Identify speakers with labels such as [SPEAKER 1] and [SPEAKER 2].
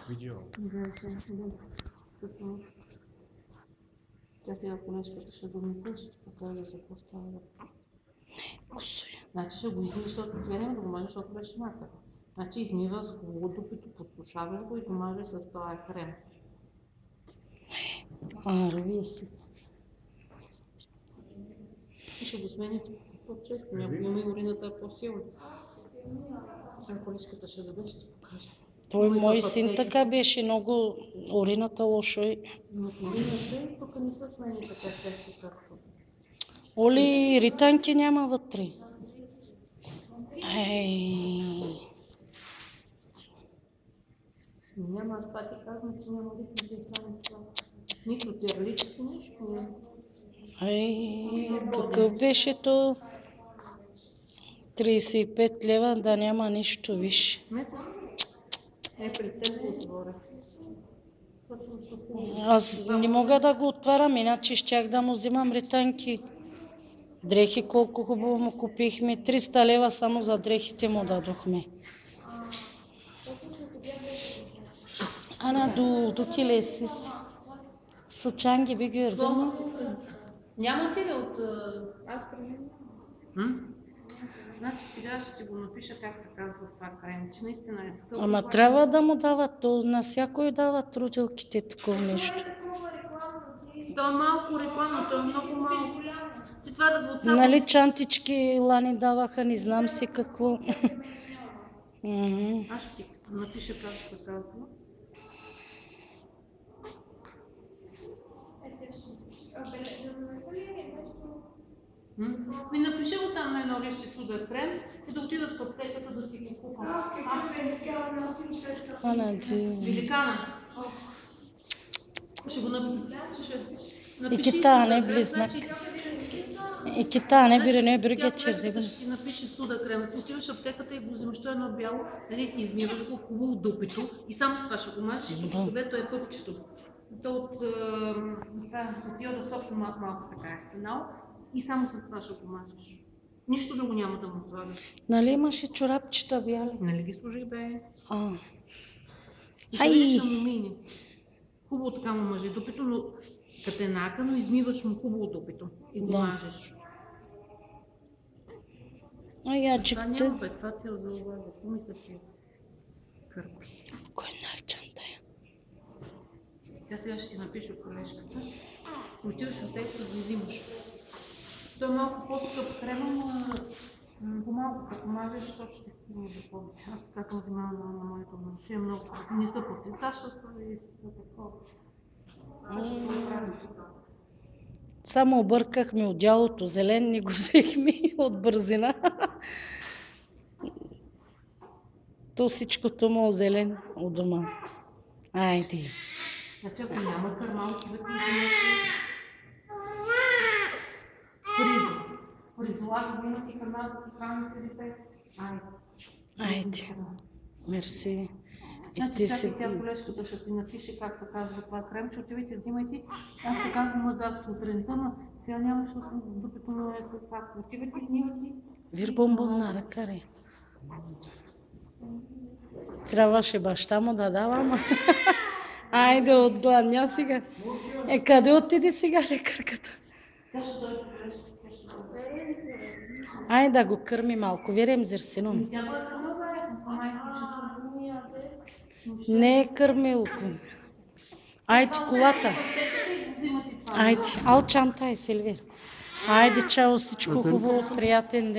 [SPEAKER 1] Видео.
[SPEAKER 2] Тя сега колежката ще го мисля, ще ти покажа за какво става. Значи ще го измиеш, защото сега няма да го мажеш, защото беше мата. Значи измива с хубаво дупито, подсушаваш го и го мажеш с този крем.
[SPEAKER 3] Рви си.
[SPEAKER 2] И ще го смените по-често. Някой и урината е по-силна. Сега колежката ще даде, ще ти покажа.
[SPEAKER 3] Той мой син така беше много урината лошо.
[SPEAKER 2] Но урина се, тук не се смени така често, както.
[SPEAKER 3] Оли, ританки няма вътре.
[SPEAKER 2] Няма, аз пати казвам, че няма ританки, само това. Нито терлички, нищо няма.
[SPEAKER 3] Какъв беше то? 35 лева, да няма нищо, виж.
[SPEAKER 2] Пред теб го отворя.
[SPEAKER 3] Аз не мога да го отварям, иначе щях да му взимам ританки. Дрехи колко хубаво му купихме. 300 лева само за дрехите му дадохме. Ана, до ти си. Сачанги би ги взема.
[SPEAKER 2] Нямате ли от... Аз пременявам. Значи сега ще го напиша как се казва това крем, че наистина е скъпо.
[SPEAKER 3] Ама трябва да му дават, на всякой дават родилките такова нещо.
[SPEAKER 2] То е малко реклама, то е много малко. Това да го отсам...
[SPEAKER 3] Нали чантички лани даваха, не знам си какво.
[SPEAKER 2] Аз ще ти напиша как се казва. Ми напиши го там на едно лище суден крем и да отидат в аптеката да си го купат. Великана. Ще го напиша.
[SPEAKER 3] И кита не близнак. И кита не бире, не бриге черзи.
[SPEAKER 2] Ще ти напише суда крем. Отиваш в аптеката и го взимаш, то едно бяло, измиваш го хубаво дупито и само с това ще го мажеш, където е пъпчето. То от йода сок малко така е станал и само с това ще го мажеш. Нищо друго няма да му слагаш.
[SPEAKER 3] Нали имаше чорапчета бяли?
[SPEAKER 2] Нали ги служи бе? И ще мумини. Хубаво така му мажи дупито, но като е накано, измиваш му хубаво дупито и го мажеш. Това няма бе, това ти е заловава. Помисля си кърпи.
[SPEAKER 3] Кой наричан тая?
[SPEAKER 2] Тя сега ще ти напише колежката. Отиваш от тези да го взимаш. Той е малко по-скъп крема, но по-малко като мажеш, защото ще стигне до повече. Аз така съм взимала на моето момче, много не са подсетащата и са такова.
[SPEAKER 3] Само объркахме отдялото зелен, не го взехме от бързина. То всичкото му зелен от дома. Айде.
[SPEAKER 2] Значи ако няма кърма, отивате и взимате фризо. Фризолак взимате кърма да се храните дете.
[SPEAKER 3] Айде. Мерси.
[SPEAKER 2] Значи чакай тя колежката ще ти напише как се казва това крем, че отивайте, взимайте. Аз така го мазах сутринта, но сега няма, защото дупето му е с факт. Отивайте, взимайте.
[SPEAKER 3] Вир бомбон на ръкаре. Трябваше баща му да дава, айде от гладня сега. Къде отиде сега лекарката? Айде да го кърми малко. Вирем зерсином. Не е кърмилко. Айде колата. Айде. Ал чантай, Силвир. Айде, чао, всичко хубаво, приятен ден.